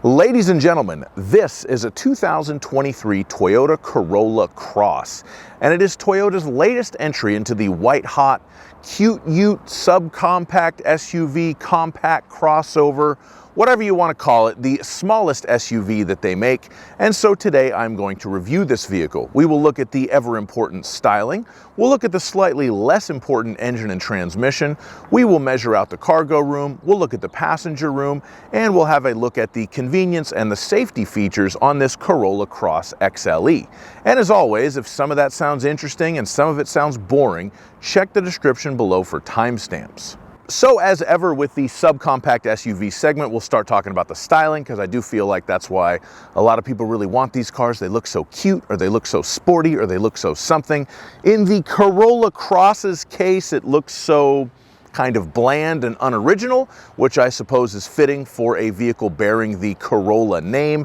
Ladies and gentlemen, this is a 2023 Toyota Corolla Cross, and it is Toyota's latest entry into the white-hot, cute ute, subcompact SUV, compact crossover, whatever you want to call it, the smallest SUV that they make. And so today I'm going to review this vehicle. We will look at the ever-important styling, we'll look at the slightly less important engine and transmission, we will measure out the cargo room, we'll look at the passenger room, and we'll have a look at the convenience and the safety features on this Corolla Cross XLE. And as always, if some of that sounds interesting and some of it sounds boring, check the description below for timestamps. So as ever with the subcompact SUV segment, we'll start talking about the styling, because I do feel like that's why a lot of people really want these cars. They look so cute, or they look so sporty, or they look so something. In the Corolla Cross's case, it looks so kind of bland and unoriginal, which I suppose is fitting for a vehicle bearing the Corolla name.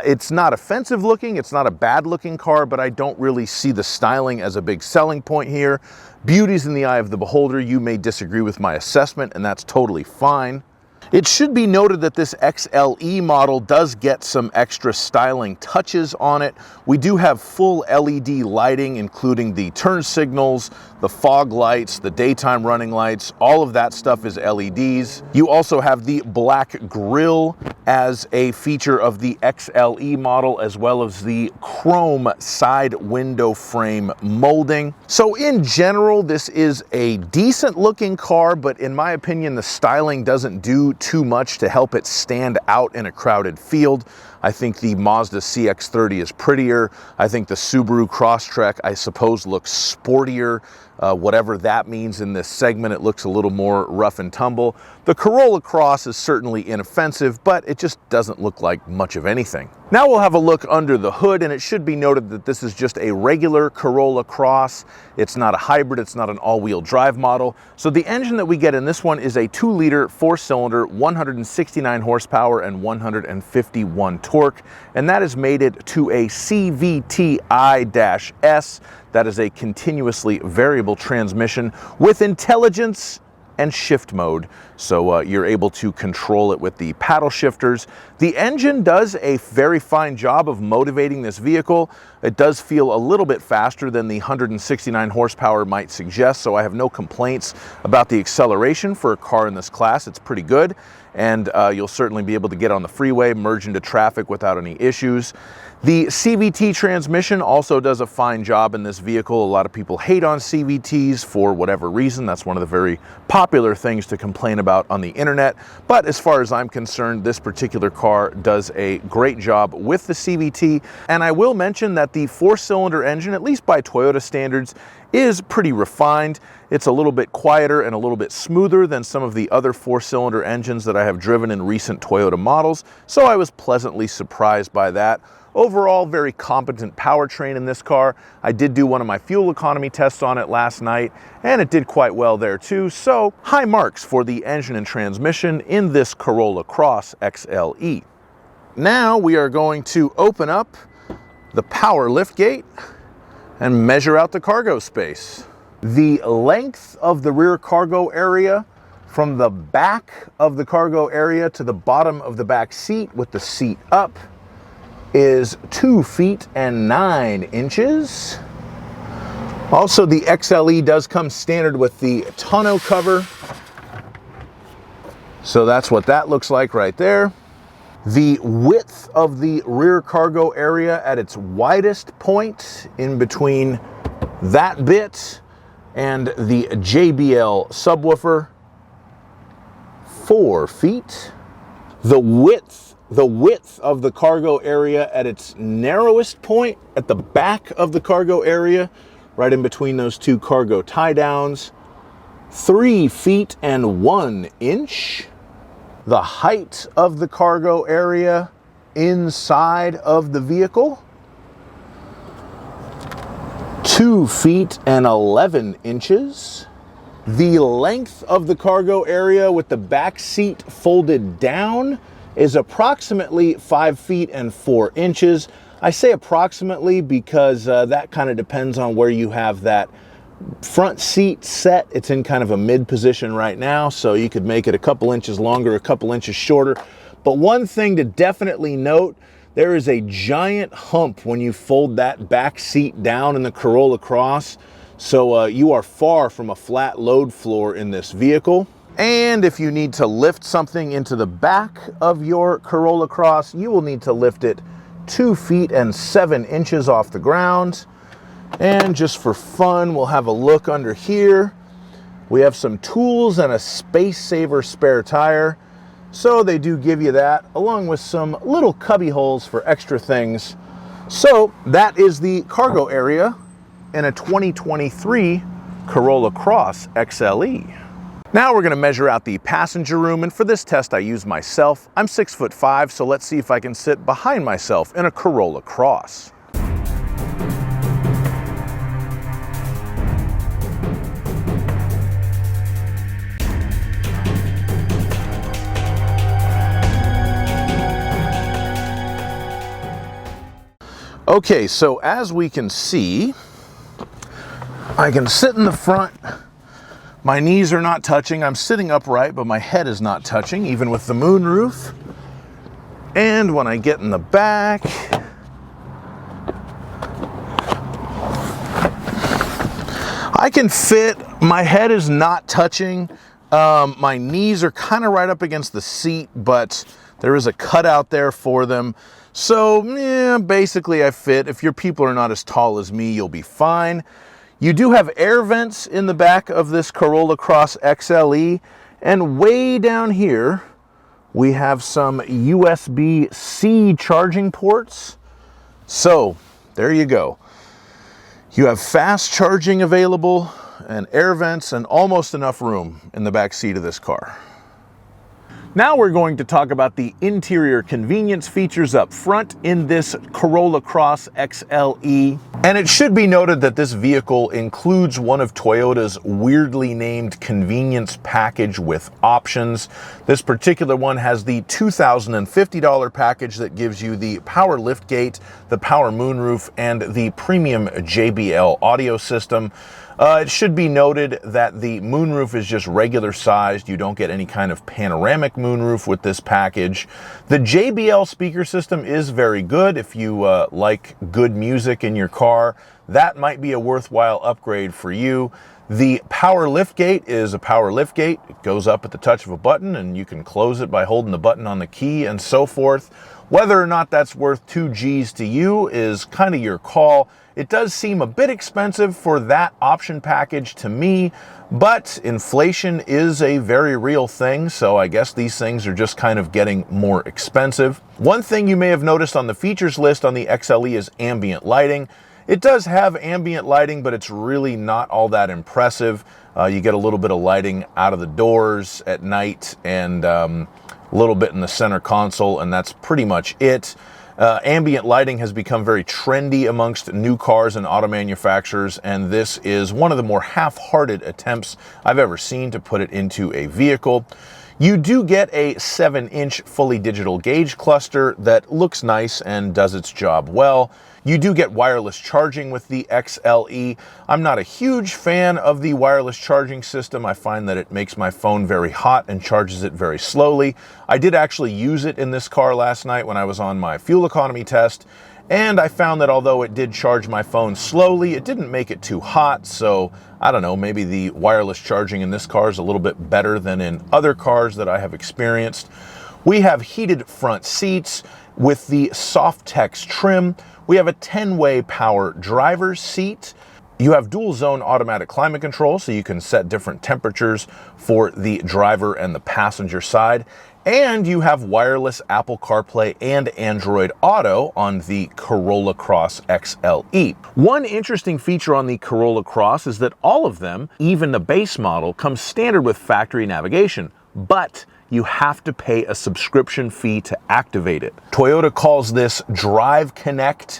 It's not offensive looking, it's not a bad looking car, but I don't really see the styling as a big selling point here. Beauty's in the eye of the beholder. You may disagree with my assessment, and that's totally fine. It should be noted that this XLE model does get some extra styling touches on it. We do have full LED lighting, including the turn signals, the fog lights, the daytime running lights, all of that stuff is LEDs. You also have the black grille as a feature of the XLE model, as well as the chrome side window frame molding. So in general, this is a decent looking car, but in my opinion, the styling doesn't do too much to help it stand out in a crowded field. I think the Mazda CX-30 is prettier. I think the Subaru Crosstrek, I suppose, looks sportier. Whatever that means in this segment, it looks a little more rough and tumble. The Corolla Cross is certainly inoffensive, but it just doesn't look like much of anything. Now we'll have a look under the hood, and it should be noted that this is just a regular Corolla Cross. It's not a hybrid, it's not an all-wheel drive model. So the engine that we get in this one is a 2-liter, 4-cylinder, 169 horsepower and 151 torque, and that is mated to a CVT-I-S. That is a continuously variable transmission with intelligence and shift mode, so you're able to control it with the paddle shifters. The engine does a very fine job of motivating this vehicle. It does feel a little bit faster than the 169 horsepower might suggest, so I have no complaints about the acceleration for a car in this class. It's pretty good, and you'll certainly be able to get on the freeway, merge into traffic without any issues. The CVT transmission also does a fine job in this vehicle. A lot of people hate on CVTs for whatever reason. That's one of the very popular things to complain about on the internet. But as far as I'm concerned, this particular car does a great job with the CVT. And I will mention that the 4-cylinder engine, at least by Toyota standards, is pretty refined. It's a little bit quieter and a little bit smoother than some of the other 4-cylinder engines that I have driven in recent Toyota models. So I was pleasantly surprised by that. Overall, very competent powertrain in this car. I did do one of my fuel economy tests on it last night, and it did quite well there too. So high marks for the engine and transmission in this Corolla Cross XLE. Now we are going to open up the power liftgate and measure out the cargo space. The length of the rear cargo area from the back of the cargo area to the bottom of the back seat with the seat up is 2 feet and 9 inches. Also, the XLE does come standard with the tonneau cover. So that's what that looks like right there. The width of the rear cargo area at its widest point in between that bit and the JBL subwoofer, 4 feet. The width of the cargo area at its narrowest point at the back of the cargo area, right in between those two cargo tie downs, 3 feet and 1 inch. The height of the cargo area inside of the vehicle, 2 feet and 11 inches. The length of the cargo area with the back seat folded down is approximately 5 feet and 4 inches. I say approximately because that kind of depends on where you have that front seat set. It's in kind of a mid position right now, so you could make it a couple inches longer, a couple inches shorter. But one thing to definitely note, there is a giant hump when you fold that back seat down in the Corolla Cross. So you are far from a flat load floor in this vehicle. And if you need to lift something into the back of your Corolla Cross, you will need to lift it 2 feet and 7 inches off the ground. And just for fun, we'll have a look under here. We have some tools and a space saver spare tire. So they do give you that, along with some little cubby holes for extra things. So that is the cargo area in a 2023 Corolla Cross XLE. Now we're going to measure out the passenger room, and for this test I use myself. I'm 6'5", so let's see if I can sit behind myself in a Corolla Cross. Okay, so as we can see, I can sit in the front. My knees are not touching. I'm sitting upright, but my head is not touching, even with the moonroof. And when I get in the back, I can fit. My head is not touching. My knees are kind of right up against the seat, but there is a cutout there for them. So, yeah, basically I fit. If your people are not as tall as me, you'll be fine. You do have air vents in the back of this Corolla Cross XLE, and way down here we have some USB-C charging ports. So there you go. You have fast charging available and air vents and almost enough room in the back seat of this car. Now we're going to talk about the interior convenience features up front in this Corolla Cross XLE. And it should be noted that this vehicle includes one of Toyota's weirdly named convenience package with options. This particular one has the $2,050 package that gives you the power liftgate, the power moonroof, and the premium JBL audio system. It should be noted that the moonroof is just regular sized. You don't get any kind of panoramic moonroof with this package. The JBL speaker system is very good. If you like good music in your car, that might be a worthwhile upgrade for you. The power liftgate is a power liftgate. It goes up at the touch of a button, and you can close it by holding the button on the key and so forth. Whether or not that's worth 2 G's to you is kind of your call. It does seem a bit expensive for that option package to me, but inflation is a very real thing, so I guess these things are just kind of getting more expensive. One thing you may have noticed on the features list on the XLE is ambient lighting. It does have ambient lighting, but it's really not all that impressive. You get a little bit of lighting out of the doors at night and a little bit in the center console, and that's pretty much it. Ambient lighting has become very trendy amongst new cars and auto manufacturers, and this is one of the more half-hearted attempts I've ever seen to put it into a vehicle. You do get a 7-inch fully digital gauge cluster that looks nice and does its job well. You do get wireless charging with the XLE. I'm not a huge fan of the wireless charging system. I find that it makes my phone very hot and charges it very slowly. I did actually use it in this car last night when I was on my fuel economy test, and I found that although it did charge my phone slowly, it didn't make it too hot. So I don't know, maybe the wireless charging in this car is a little bit better than in other cars that I have experienced. We have heated front seats with the Softex trim. We have a 10-way power driver's seat. You have dual zone automatic climate control, so you can set different temperatures for the driver and the passenger side. And you have wireless Apple CarPlay and Android Auto on the Corolla Cross XLE. One interesting feature on the Corolla Cross is that all of them, even the base model, comes standard with factory navigation, but you have to pay a subscription fee to activate it. Toyota calls this Drive Connect,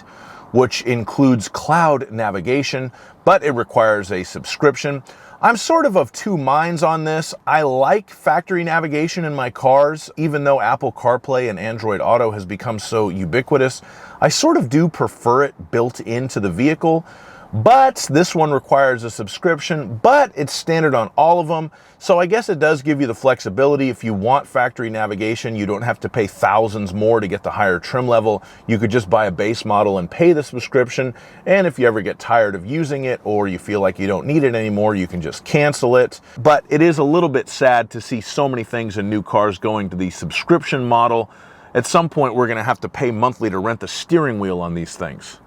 which includes cloud navigation, but it requires a subscription. I'm sort of two minds on this. I like factory navigation in my cars, even though Apple CarPlay and Android Auto has become so ubiquitous. I sort of do prefer it built into the vehicle, But this one requires a subscription, but it's standard on all of them. So I guess it does give you the flexibility. If you want factory navigation, you don't have to pay thousands more to get the higher trim level. You could just buy a base model and pay the subscription. And if you ever get tired of using it or you feel like you don't need it anymore, you can just cancel it. But it is a little bit sad to see so many things in new cars going to the subscription model. At some point, we're going to have to pay monthly to rent the steering wheel on these things.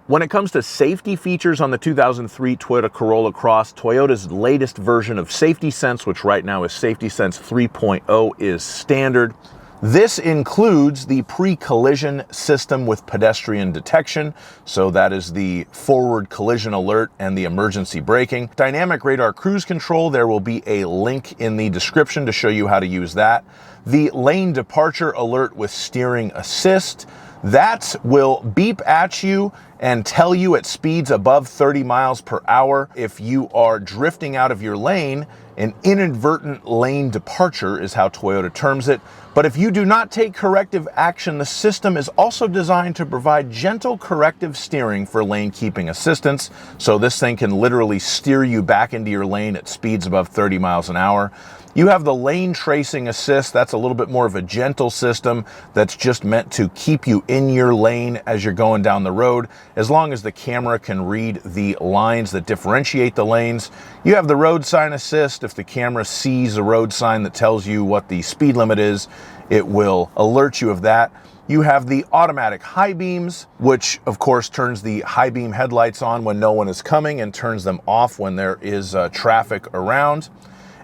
When it comes to safety features on the 2003 Toyota Corolla Cross, Toyota's latest version of Safety Sense, which right now is Safety Sense 3.0, is standard. This includes the pre-collision system with pedestrian detection, so that is the forward collision alert and the emergency braking. Dynamic radar cruise control, there will be a link in the description to show you how to use that. The lane departure alert with steering assist, that will beep at you and tell you at speeds above 30 miles per hour if you are drifting out of your lane. An inadvertent lane departure is how Toyota terms it. But if you do not take corrective action, the system is also designed to provide gentle corrective steering for lane keeping assistance. So this thing can literally steer you back into your lane at speeds above 30 miles an hour. You have the lane tracing assist. That's a little bit more of a gentle system that's just meant to keep you in your lane as you're going down the road, as long as the camera can read the lines that differentiate the lanes. You have the road sign assist. If the camera sees a road sign that tells you what the speed limit is, it will alert you of that. You have the automatic high beams, which of course turns the high beam headlights on when no one is coming and turns them off when there is traffic around.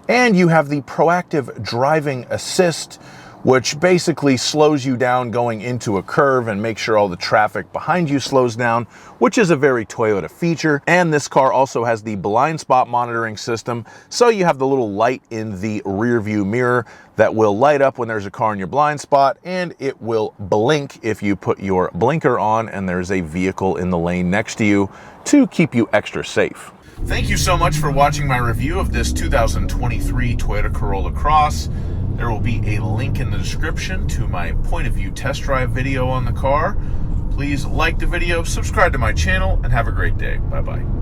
And you have the proactive driving assist, which basically slows you down going into a curve and makes sure all the traffic behind you slows down, which is a very Toyota feature. And this car also has the blind spot monitoring system. So you have the little light in the rear view mirror that will light up when there's a car in your blind spot, and it will blink if you put your blinker on and there's a vehicle in the lane next to you to keep you extra safe. Thank you so much for watching my review of this 2023 Toyota Corolla Cross. There will be a link in the description to my point of view test drive video on the car. Please like the video, subscribe to my channel, and have a great day. Bye-bye.